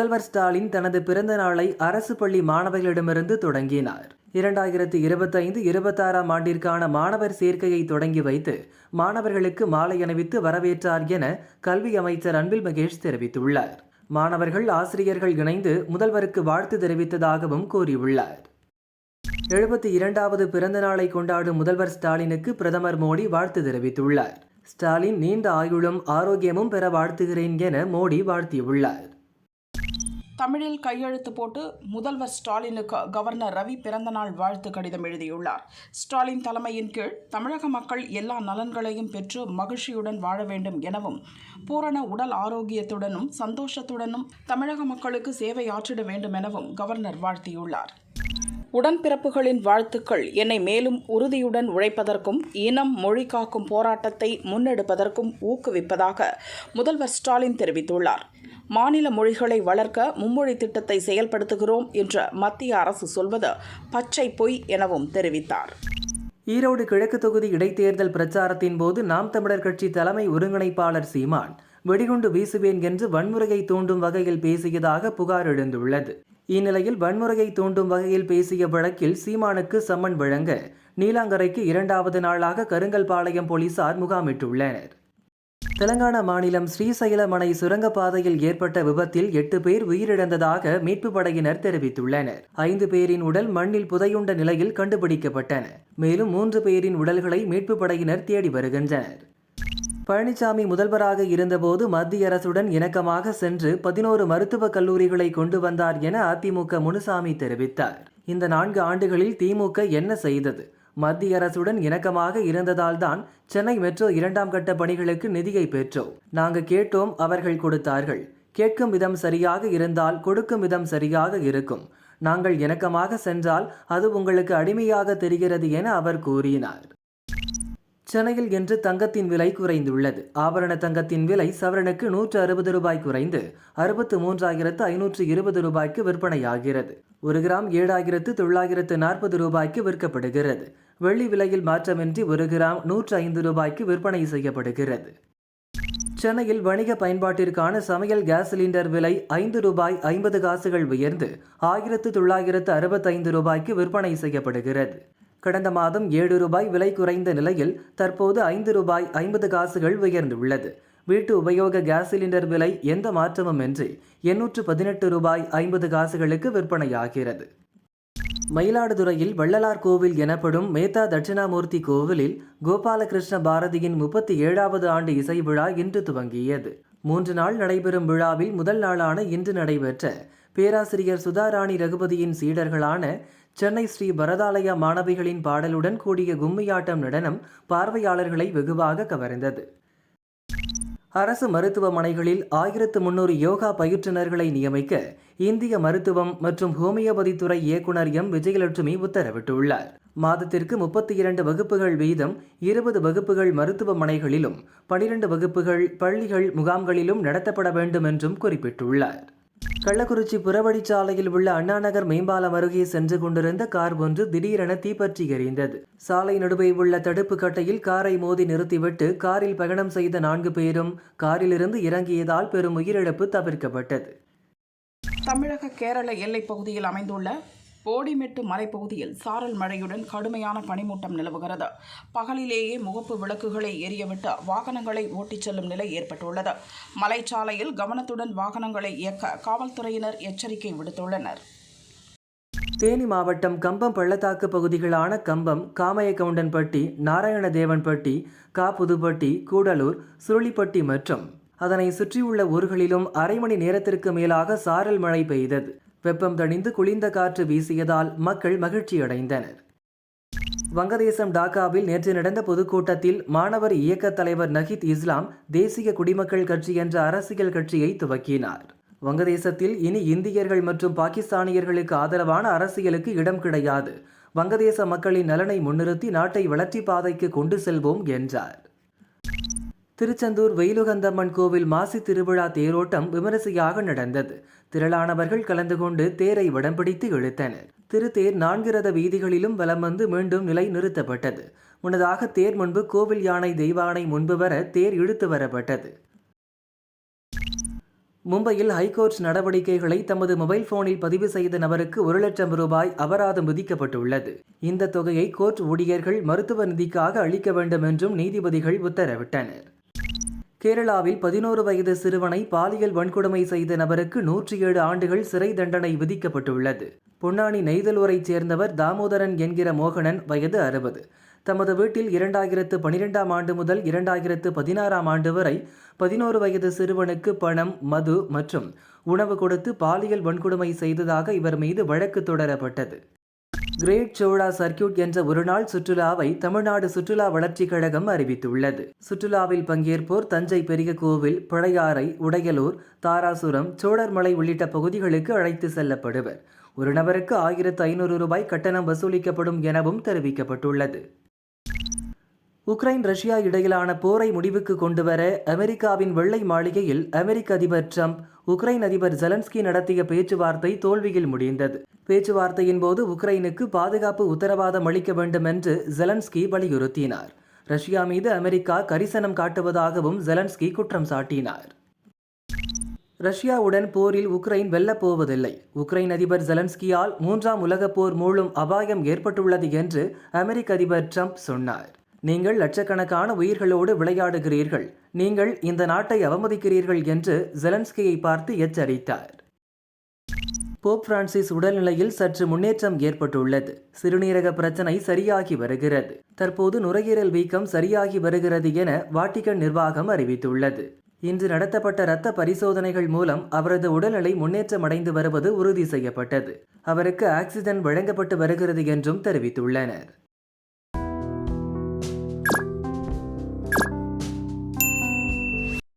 முதல்வர் ஸ்டாலின் தனது பிறந்த நாளை அரசு பள்ளி மாணவர்களிடமிருந்து தொடங்கினார். 2025-26 ஆண்டிற்கான மாணவர் சேர்க்கையை தொடங்கி வைத்து மாணவர்களுக்கு மாலை அணிவித்து வரவேற்றார் என கல்வி அமைச்சர் அன்பில் மகேஷ் தெரிவித்துள்ளார். மாணவர்கள், ஆசிரியர்கள் இணைந்து முதல்வருக்கு வாழ்த்து தெரிவித்ததாகவும் கூறியுள்ளார். 72வது பிறந்த நாளை கொண்டாடும் முதல்வர் ஸ்டாலினுக்கு பிரதமர் மோடி வாழ்த்து தெரிவித்துள்ளார். ஸ்டாலின் நீண்ட ஆயுளும் ஆரோக்கியமும் பெற வாழ்த்துகிறேன் என மோடி வாழ்த்தியுள்ளார். தமிழில் கையெழுத்து போட்டு முதல்வர் ஸ்டாலினுக்கு கவர்னர் ரவி பிறந்தநாள் வாழ்த்து கடிதம் எழுதியுள்ளார். ஸ்டாலின் தலைமையின் கீழ் தமிழக மக்கள் எல்லா நலன்களையும் பெற்று மகிழ்ச்சியுடன் வாழ வேண்டும் எனவும், பூரண உடல் ஆரோக்கியத்துடனும் சந்தோஷத்துடனும் தமிழக மக்களுக்கு சேவை ஆற்றிட வேண்டும் எனவும் கவர்னர் வாழ்த்தியுள்ளார். உடன்பிறப்புகளின் வாழ்த்துக்கள் என்னை மேலும் உறுதியுடன் உழைப்பதற்கும் இனம் மொழி காக்கும் போராட்டத்தை முன்னெடுப்பதற்கும் ஊக்குவிப்பதாக முதல்வர் ஸ்டாலின் தெரிவித்துள்ளார். மாநில மொழிகளை வளர்க்க மும்மொழி திட்டத்தை செயல்படுத்துகிறோம் என்ற மத்திய அரசு சொல்வது பச்சை பொய் எனவும் தெரிவித்தார். ஈரோடு கிழக்கு தொகுதி இடைத்தேர்தல் பிரச்சாரத்தின் போது நாம் தமிழர் கட்சி தலைமை ஒருங்கிணைப்பாளர் சீமான் வெடிகுண்டு வீசுவேன் என்று வன்முறையை தூண்டும் வகையில் பேசியதாக புகார் எழுந்துள்ளது. இந்நிலையில் வன்முறையை தூண்டும் வகையில் பேசிய வழக்கில் சீமானுக்கு சம்மன் வழங்க நீலாங்கரைக்கு 2வது நாளாக கருங்கல்பாளையம் போலீசார் முகாமிட்டுள்ளனர். தெலங்கானா மாநிலம் ஸ்ரீசைலம் அணை சுரங்கப்பாதையில் ஏற்பட்ட விபத்தில் 8 பேர் உயிரிழந்ததாக மீட்புப் படையினர் தெரிவித்துள்ளனர். 5 பேரின் உடல் மண்ணில் புதையுண்ட நிலையில் கண்டுபிடிக்கப்பட்டன. மேலும் 3 பேரின் உடல்களை மீட்புப் படையினர் தேடி வருகின்றனர். பழனிசாமி முதல்வராக இருந்தபோது மத்திய அரசுடன் இணக்கமாக சென்று 11 மருத்துவக் கல்லூரிகளை கொண்டு வந்தார் என அதிமுக முனுசாமி தெரிவித்தார். இந்த 4 ஆண்டுகளில் திமுக என்ன செய்தது? மத்திய அரசுடன் இணக்கமாக இருந்ததால் தான் சென்னை மெட்ரோ 2ஆம் கட்ட பணிகளுக்கு நிதியை பெற்றோம். நாங்கள் கேட்டோம், அவர்கள் கொடுத்தார்கள். கேட்கும் விதம் சரியாக இருந்தால் கொடுக்கும் விதம் சரியாக இருக்கும். நாங்கள் இணக்கமாக சென்றால் அது உங்களுக்கு அடிமையாக தெரிகிறது என அவர் கூறினார். சென்னையில் இன்று தங்கத்தின் விலை குறைந்துள்ளது. ஆபரண தங்கத்தின் விலை சவரனுக்கு 160 ரூபாய் குறைந்து 63,520 ரூபாய்க்கு விற்பனையாகிறது. 1 கிராம் 7,940 ரூபாய்க்கு விற்கப்படுகிறது. வெள்ளி விலையில் மாற்றமின்றி 1 கிராம் 105 ரூபாய்க்கு விற்பனை செய்யப்படுகிறது. சென்னையில் வணிக பயன்பாட்டிற்கான சமையல் கேஸ் சிலிண்டர் விலை 5 ரூபாய் 50 காசுகள் உயர்ந்து 1,965 ரூபாய்க்கு விற்பனை செய்யப்படுகிறது. கடந்த மாதம் 7 ரூபாய் விலை குறைந்த நிலையில் தற்போது 5 ரூபாய் 50 காசுகள் உயர்ந்துள்ளது. வீட்டு உபயோக கேஸ் சிலிண்டர் விலை எந்த மாற்றமும் இன்றி 818 ரூபாய் 50 காசுகளுக்கு விற்பனையாகிறது. மயிலாடுதுறையில் வள்ளலார் கோவில் எனப்படும் மேத்தா தட்சிணாமூர்த்தி கோவிலில் கோபாலகிருஷ்ண பாரதியின் 37வது ஆண்டு இசை விழா இன்று துவங்கியது. 3 நாள் நடைபெறும் விழாவில் முதல் நாளான இன்று நடைபெற்ற பேராசிரியர் சுதாராணி ரகுபதியின் சீடர்களான சென்னை ஸ்ரீ பரதாலயா மாணவிகளின் பாடலுடன் கூடிய கும்மியாட்டம் நடனம் பார்வையாளர்களை வெகுவாக கவர்ந்தது. அரசு மருத்துவமனைகளில் 1300 யோகா பயிற்றுநர்களை நியமிக்க இந்திய மருத்துவம் மற்றும் ஹோமியோபதி துறை இயக்குனர் எம் விஜயலட்சுமி உத்தரவிட்டுள்ளார். மாதத்திற்கு 32 வகுப்புகள் வீதம் 20 வகுப்புகள் மருத்துவமனைகளிலும் 12 வகுப்புகள் பள்ளிகள் முகாம்களிலும் நடத்தப்பட வேண்டும் என்றும் குறிப்பிட்டுள்ளார். கள்ளக்குறிச்சி புறவழிச்சாலையில் உள்ள அண்ணாநகர் மேம்பாலம் அருகே சென்று கொண்டிருந்த கார் ஒன்று திடீரென தீப்பற்றி எரிந்தது. சாலை நடுவே உள்ள தடுப்பு கட்டையில் காரை மோதி நிறுத்திவிட்டு காரில் பயணம் செய்த 4 பேரும் காரிலிருந்து இறங்கியதால் பெரும் உயிரிழப்பு தவிர்க்கப்பட்டது. தமிழக கேரள எல்லைப் பகுதியில் அமைந்துள்ள போடிமெட்டு மலைப்பகுதியில் சாரல் மழையுடன் கடுமையான பனிமூட்டம் நிலவுகிறது. பகலிலேயே முகப்பு விளக்குகளை எரியவிட்டு வாகனங்களை ஓட்டிச் செல்லும் நிலை ஏற்பட்டுள்ளது. மலைச்சாலையில் கவனத்துடன் வாகனங்களை இயக்க காவல்துறையினர் எச்சரிக்கை விடுத்துள்ளனர். தேனி மாவட்டம் கம்பம் பள்ளத்தாக்கு பகுதிகளான கம்பம், காமையகவுண்டன்பட்டி, நாராயணதேவன்பட்டி, புதுப்பட்டி, கூடலூர், சுருளிப்பட்டி மற்றும் அதனை சுற்றியுள்ள ஊர்களிலும் அரை மணி நேரத்திற்கு மேலாக சாரல் மழை பெய்தது. வெப்பம் தணிந்து குளிர்ந்த காற்று வீசியதால் மக்கள் மகிழ்ச்சியடைந்தனர். வங்கதேசம் டாக்காவில் நேற்று நடந்த பொதுக்கூட்டத்தில் மாணவர் இயக்க தலைவர் நஹித் இஸ்லாம் தேசிய குடிமக்கள் கட்சி என்ற அரசியல் கட்சியை துவக்கினார். வங்கதேசத்தில் இனி இந்தியர்கள் மற்றும் பாகிஸ்தானியர்களுக்கு ஆதரவான அரசியலுக்கு இடம் கிடையாது. வங்கதேச மக்களின் நலனை முன்னிறுத்தி நாட்டை வளர்ச்சி பாதைக்கு கொண்டு செல்வோம் என்றார். திருச்செந்தூர் வெயிலுகந்தம்மன் கோவில் மாசி திருவிழா தேரோட்டம் விமரிசையாக நடந்தது. திரளானவர்கள் கலந்து கொண்டு தேரை வடம் பிடித்து இழுத்தனர். திருத்தேர் 4 ரத வீதிகளிலும் வலம் வந்து மீண்டும் நிலை நிறுத்தப்பட்டது. முன்னதாக தேர் முன்பு கோவில் யானை தெய்வானை முன்பு வர தேர் இழுத்து வரப்பட்டது. மும்பையில் ஹைகோர்ட் நடவடிக்கைகளை தமது மொபைல் போனில் பதிவு செய்த நபருக்கு 1,00,000 ரூபாய் அபராதம் விதிக்கப்பட்டுள்ளது. இந்த தொகையை கோர்ட் ஊழியர்கள் மருத்துவ நிதிக்காக அளிக்க வேண்டும் என்றும் நீதிபதிகள் உத்தரவிட்டனர். கேரளாவில் 11 வயது சிறுவனை பாலியல் வன்கொடுமை செய்த நபருக்கு 107 ஆண்டுகள் சிறை தண்டனை விதிக்கப்பட்டுள்ளது. பொன்னானி நெய்தலூரைச் சேர்ந்தவர் தாமோதரன் என்கிற மோகனன், வயது 60. தமது வீட்டில் 2012ஆம் ஆண்டு முதல் 2016ஆம் ஆண்டு வரை 11 வயது சிறுவனுக்கு பணம், மது மற்றும் உணவு கொடுத்து பாலியல் வன்கொடுமை செய்ததாக இவர் மீது வழக்கு தொடரப்பட்டது. கிரேட் சோழா சர்க்கியூட் என்ற ஒருநாள் சுற்றுலாவை தமிழ்நாடு சுற்றுலா வளர்ச்சிக் கழகம் அறிவித்துள்ளது. சுற்றுலாவில் பங்கேற்போர் தஞ்சை பெரிய கோவில், பழையாறை, உடையலூர், தாராசுரம், சோழர்மலை உள்ளிட்ட பகுதிகளுக்கு அழைத்து செல்லப்படுவர். ஒரு நபருக்கு 1,500 ரூபாய் கட்டணம் வசூலிக்கப்படும் எனவும் தெரிவிக்கப்பட்டுள்ளது. உக்ரைன் ரஷ்யா இடையிலான போரை முடிவுக்கு கொண்டுவர அமெரிக்காவின் வெள்ளை மாளிகையில் அமெரிக்க அதிபர் ட்ரம்ப், உக்ரைன் அதிபர் ஜெலன்ஸ்கி நடத்திய பேச்சுவார்த்தை தோல்வியில் முடிந்தது. பேச்சுவார்த்தையின் போது உக்ரைனுக்கு பாதுகாப்பு உத்தரவாதம் அளிக்க வேண்டும் என்று ஜெலன்ஸ்கி வலியுறுத்தினார். ரஷ்யா மீது அமெரிக்கா கரிசனம் காட்டுவதாகவும் ஜெலன்ஸ்கி குற்றம் சாட்டினார். ரஷ்யாவுடன் போரில் உக்ரைன் வெல்லப் போவதில்லை. உக்ரைன் அதிபர் ஜெலன்ஸ்கியால் 3ஆம் உலகப் போர் மூளும் அபாயம் ஏற்பட்டுள்ளது என்று அமெரிக்க அதிபர் ட்ரம்ப் சொன்னார். நீங்கள் லட்சக்கணக்கான உயிர்களோடு விளையாடுகிறீர்கள், நீங்கள் இந்த நாட்டை அவமதிக்கிறீர்கள் என்று ஜெலன்ஸ்கியை பார்த்து எச்சரித்தார். போப் பிரான்சிஸ் உடல்நிலையில் சற்று முன்னேற்றம் ஏற்பட்டுள்ளது. சிறுநீரக பிரச்சனை சரியாகி வருகிறது. தற்போது நுரையீரல் வீக்கம் சரியாகி வருகிறது என வாட்டிகன் நிர்வாகம் அறிவித்துள்ளது. இன்று நடத்தப்பட்ட இரத்த பரிசோதனைகள் மூலம் அவரது உடல்நிலை முன்னேற்றமடைந்து வருவது உறுதி செய்யப்பட்டது. அவருக்கு ஆக்சிஜன் வழங்கப்பட்டு வருகிறது என்றும் தெரிவித்துள்ளனர்.